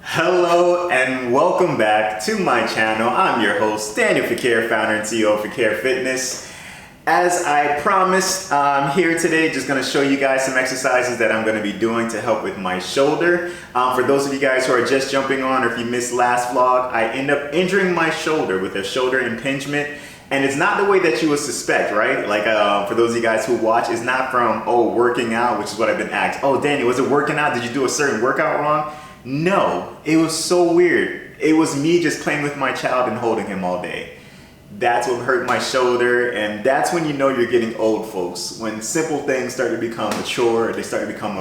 Hello and welcome back to my channel. I'm your host, Daniel Fequiere, founder and CEO of Fequiere Fitness. As I promised, I'm here today just going to show you guys some exercises that I'm going to be doing to help with my shoulder. For those of you guys who are just jumping on, or if you missed last vlog, I end up injuring my shoulder with a shoulder impingement. And it's not the way that you would suspect, right? Like for those of you guys who watch, it's not from, working out, which is what I've been asked. Oh, Daniel, was it working out? Did you do a certain workout wrong? No, it was so weird. It was me just playing with my child and holding him all day. That's what hurt my shoulder, and that's when you know you're getting old, folks. When simple things start to become a chore, they start to become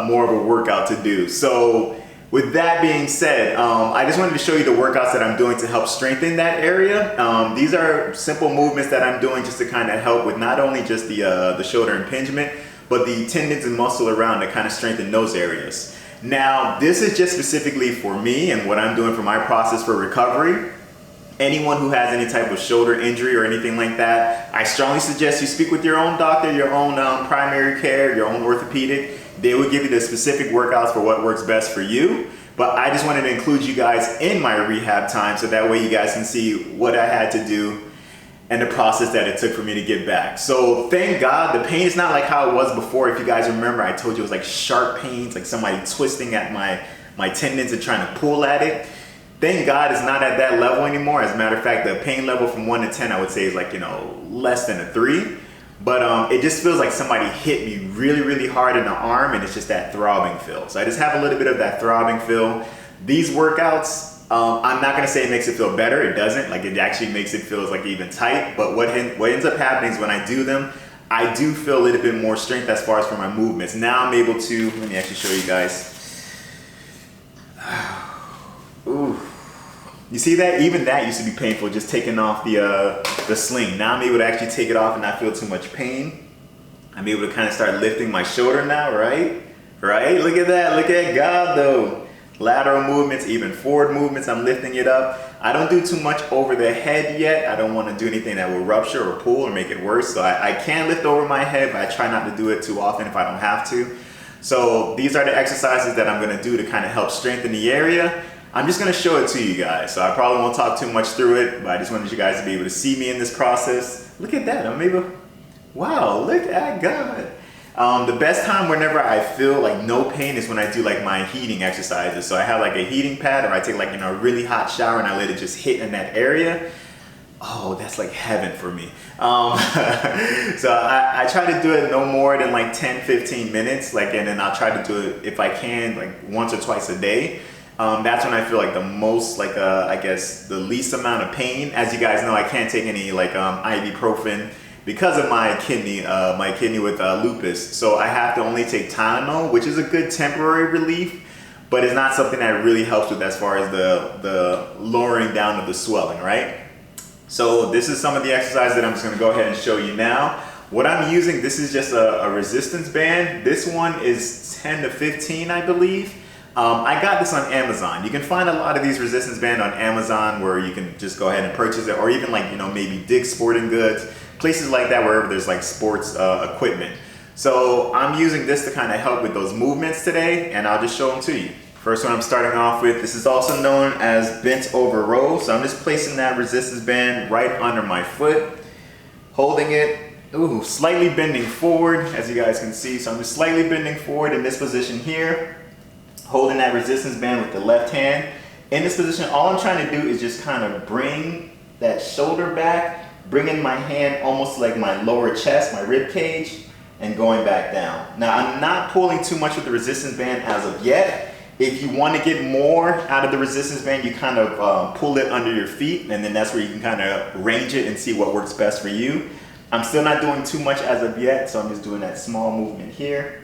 more of a workout to do. So with that being said, I just wanted to show you the workouts that I'm doing to help strengthen that area. These are simple movements that I'm doing just to kind of help with not only just the shoulder impingement, but the tendons and muscle around to kind of strengthen those areas. Now, this is just specifically for me and what I'm doing for my process for recovery. Anyone who has any type of shoulder injury or anything like that, I strongly suggest you speak with your own doctor, your own primary care, your own orthopedic. They will give you the specific workouts for what works best for you. But I just wanted to include you guys in my rehab time so that way you guys can see what I had to do and the process that it took for me to get back. So thank God the pain is not like how it was before. If you guys remember, I told you it was like sharp pains, like somebody twisting at my tendons and trying to pull at it. Thank God it's not at that level anymore. As a matter of fact, the pain level from 1 to 10, I would say is like, less than a 3. But it just feels like somebody hit me really, really hard in the arm, and it's just that throbbing feel. So I just have a little bit of that throbbing feel. These workouts, I'm not gonna say it makes it feel better. It doesn't. Like, it actually makes it feel like even tight. But what ends up happening is when I do them, I do feel a little bit more strength as far as for my movements. Now I'm able to, let me actually show you guys. Ooh. You see that? Even that used to be painful, just taking off the sling. Now I'm able to actually take it off and not feel too much pain. I'm able to kind of start lifting my shoulder now, right? Right? Look at that. Look at God, though. Lateral movements, even forward movements, I'm lifting it up. I don't do too much over the head yet. I don't want to do anything that will rupture or pull or make it worse. So I can lift over my head, but I try not to do it too often if I don't have to. So these are the exercises that I'm going to do to kind of help strengthen the area. I'm just going to show it to you guys. So I probably won't talk too much through it, but I just wanted you guys to be able to see me in this process. Look at that. I'm able, wow, look at God. The best time whenever I feel like no pain is when I do like my heating exercises. So I have like a heating pad, or I take like a really hot shower and I let it just hit in that area. Oh, that's like heaven for me. So I try to do it no more than like 10-15 minutes, and then I'll try to do it if I can like once or twice a day. That's when I feel like the most, I guess the least amount of pain. As you guys know, I can't take any ibuprofen because of my kidney with lupus. So I have to only take Tylenol, which is a good temporary relief, but it's not something that really helps with as far as the lowering down of the swelling, right? So this is some of the exercises that I'm just gonna go ahead and show you now. What I'm using, this is just a resistance band. This one is 10 to 15, I believe. I got this on Amazon. You can find a lot of these resistance bands on Amazon where you can just go ahead and purchase it, or even maybe Dick's Sporting Goods, places like that wherever there's like sports equipment. So I'm using this to kind of help with those movements today, and I'll just show them to you. First one I'm starting off with, this is also known as bent over row. So I'm just placing that resistance band right under my foot, holding it, slightly bending forward, as you guys can see. So I'm just slightly bending forward in this position here, holding that resistance band with the left hand. In this position, all I'm trying to do is just kind of bring that shoulder back, bringing my hand almost like my lower chest, my rib cage, and going back down. Now, I'm not pulling too much with the resistance band as of yet. If you want to get more out of the resistance band, you kind of pull it under your feet, and then that's where you can kind of range it and see what works best for you. I'm still not doing too much as of yet, so I'm just doing that small movement here.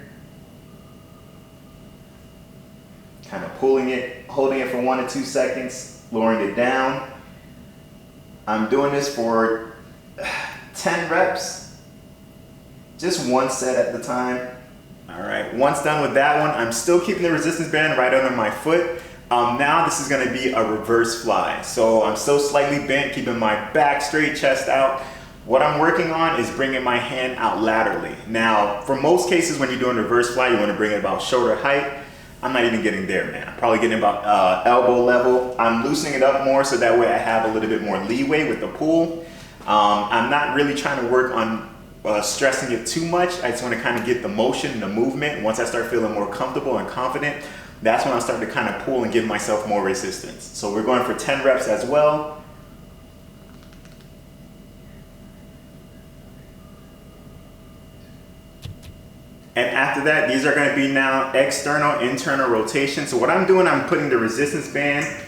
Kind of pulling it, holding it for 1 to 2 seconds, lowering it down. I'm doing this for 10 reps, just one set at the time. All right, once done with that one, I'm still keeping the resistance band right under my foot. Now this is gonna be a reverse fly. So I'm still slightly bent, keeping my back straight, chest out. What I'm working on is bringing my hand out laterally. Now, for most cases when you're doing reverse fly, you wanna bring it about shoulder height. I'm not even getting there, man. I'm probably getting about elbow level. I'm loosening it up more so that way I have a little bit more leeway with the pull. I'm not really trying to work on stressing it too much. I just want to kind of get the motion and the movement. Once I start feeling more comfortable and confident, that's when I start to kind of pull and give myself more resistance. So we're going for 10 reps as well. And after that, these are going to be now external, internal rotation. So what I'm doing, I'm putting the resistance band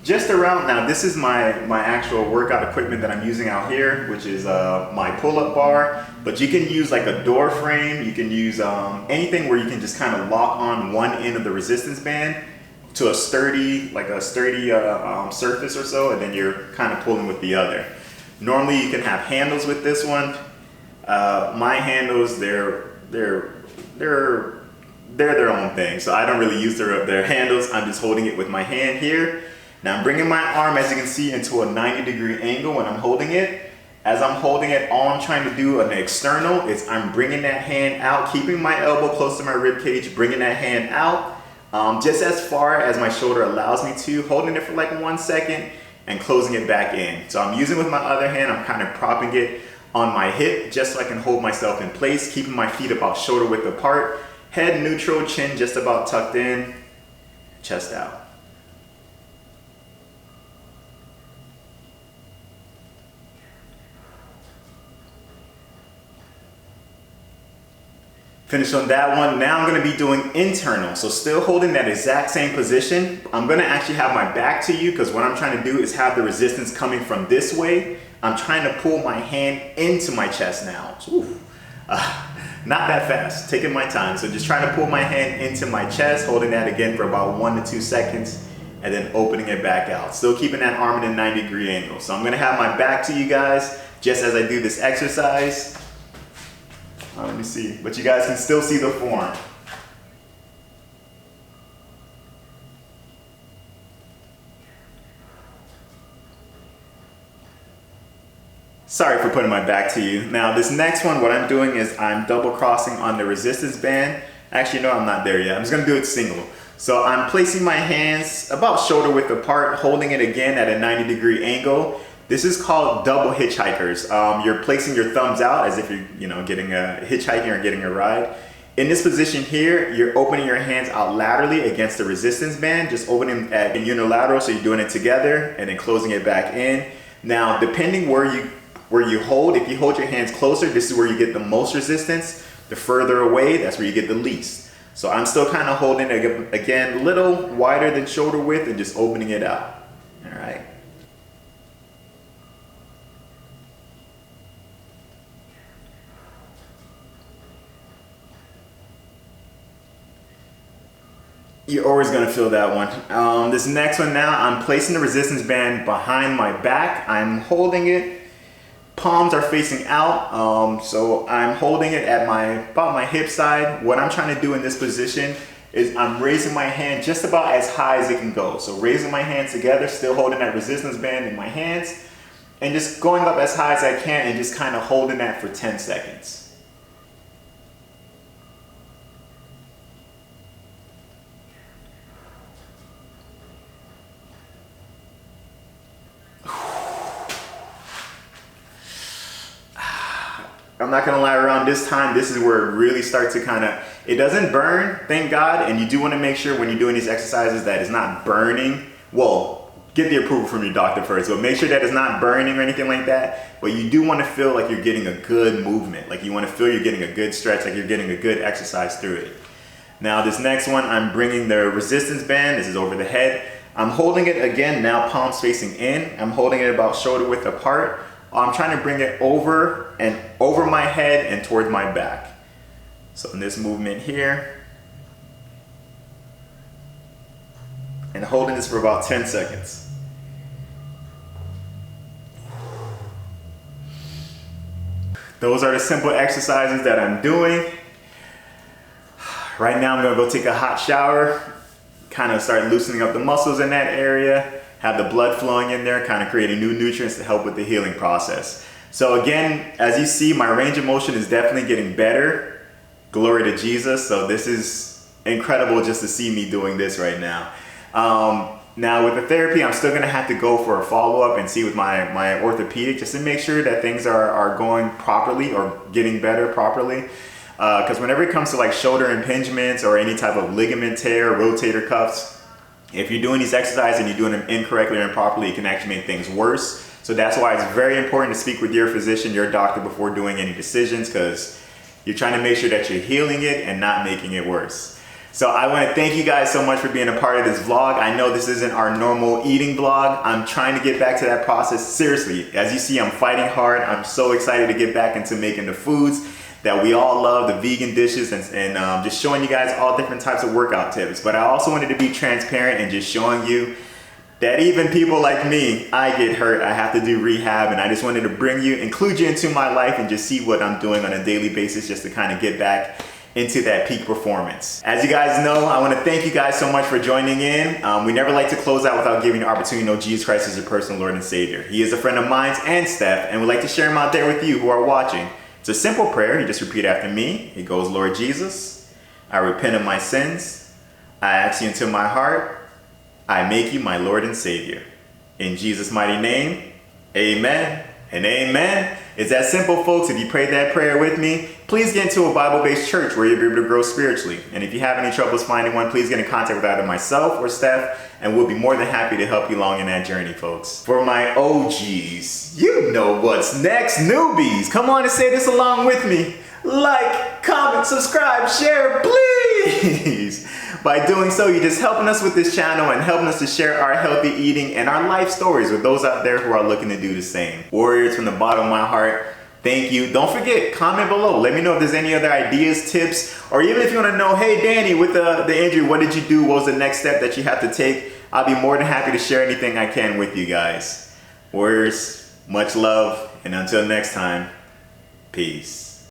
just around. Now this is my actual workout equipment that I'm using out here, which is my pull-up bar. But you can use like a door frame. You can use anything where you can just kind of lock on one end of the resistance band to a sturdy, surface or so, and then you're kind of pulling with the other. Normally you can have handles with this one. My handles, they're their own thing, so I don't really use their handles. I'm just holding it with my hand here. Now I'm bringing my arm, as you can see, into a 90-degree angle when I'm holding it. As I'm holding it, all I'm trying to do an external is I'm bringing that hand out, keeping my elbow close to my rib cage, bringing that hand out just as far as my shoulder allows me to, holding it for like 1 second and closing it back in. So I'm using with my other hand, I'm kind of propping it on my hip just so I can hold myself in place, keeping my feet about shoulder width apart, head neutral, chin just about tucked in, chest out. Finish on that one. Now I'm going to be doing internal. So still holding that exact same position. I'm going to actually have my back to you because what I'm trying to do is have the resistance coming from this way. I'm trying to pull my hand into my chest now. Not that fast, taking my time. So just trying to pull my hand into my chest, holding that again for about 1 to 2 seconds, and then opening it back out. Still keeping that arm in a 90-degree angle. So I'm going to have my back to you guys just as I do this exercise. Let me see, but you guys can still see the form. Sorry for putting my back to you. Now this next one, what I'm doing is I'm double crossing on the resistance band. Actually, no, I'm not there yet. I'm just gonna do it single. So I'm placing my hands about shoulder width apart, holding it again at a 90-degree angle. This is called double hitchhikers. You're placing your thumbs out as if you're getting a hitchhiking or getting a ride. In this position here, you're opening your hands out laterally against the resistance band, just opening at unilateral, so you're doing it together and then closing it back in. Now, depending where you hold, if you hold your hands closer, this is where you get the most resistance. The further away, that's where you get the least. So I'm still kind of holding it again, a little wider than shoulder width and just opening it out, all right? You're always gonna feel that one. This next one now, I'm placing the resistance band behind my back. I'm holding it, palms are facing out. So I'm holding it at about my hip side. What I'm trying to do in this position is I'm raising my hand just about as high as it can go. So raising my hands together, still holding that resistance band in my hands, and just going up as high as I can and just kind of holding that for 10 seconds. I'm not gonna lie, around this time, this is where it really starts to it doesn't burn, thank God, and you do wanna make sure when you're doing these exercises that it's not burning. Well, get the approval from your doctor first, but make sure that it's not burning or anything like that, but you do wanna feel like you're getting a good movement, like you wanna feel you're getting a good stretch, like you're getting a good exercise through it. Now this next one, I'm bringing the resistance band, this is over the head. I'm holding it again, now palms facing in. I'm holding it about shoulder width apart. I'm trying to bring it over my head and towards my back. So in this movement here, and holding this for about 10 seconds. Those are the simple exercises that I'm doing. Right now I'm gonna go take a hot shower, kind of start loosening up the muscles in that area, have the blood flowing in there, kind of creating new nutrients to help with the healing process. So again, as you see, my range of motion is definitely getting better. Glory to Jesus. So this is incredible just to see me doing this right now. Now with the therapy, I'm still gonna have to go for a follow-up and see with my orthopedic just to make sure that things are going properly or getting better properly. Because whenever it comes to like shoulder impingements or any type of ligament tear, rotator cuffs, if you're doing these exercises and you're doing them incorrectly or improperly, it can actually make things worse. So that's why it's very important to speak with your physician, your doctor, before doing any decisions, because you're trying to make sure that you're healing it and not making it worse. So I want to thank you guys so much for being a part of this vlog. I know this isn't our normal eating vlog. I'm trying to get back to that process. Seriously, as you see, I'm fighting hard. I'm so excited to get back into making the foods that we all love, the vegan dishes, and just showing you guys all different types of workout tips. But I also wanted to be transparent and just showing you that even people like me, I get hurt, I have to do rehab, and I just wanted to bring you, include you into my life and just see what I'm doing on a daily basis just to kind of get back into that peak performance. As you guys know, I want to thank you guys so much for joining in. We never like to close out without giving you an opportunity to know Jesus Christ as your personal Lord and Savior. He is a friend of mine and Steph, and we'd like to share him out there with you who are watching. It's a simple prayer. You just repeat after me. It goes, Lord Jesus, I repent of my sins. I ask you into my heart. I make you my Lord and Savior. In Jesus' mighty name, amen and amen. It's that simple, folks. If you prayed that prayer with me, please get into a Bible-based church where you'll be able to grow spiritually. And if you have any troubles finding one, please get in contact with either myself or Steph, and we'll be more than happy to help you along in that journey, folks. For my OGs, you know what's next. Newbies, come on and say this along with me. Like, comment, subscribe, share, please. By doing so, you're just helping us with this channel and helping us to share our healthy eating and our life stories with those out there who are looking to do the same. Warriors, from the bottom of my heart, thank you. Don't forget, comment below. Let me know if there's any other ideas, tips, or even if you want to know, hey, Danny, with the injury, what did you do? What was the next step that you have to take? I'll be more than happy to share anything I can with you guys. Warriors, much love, and until next time, peace.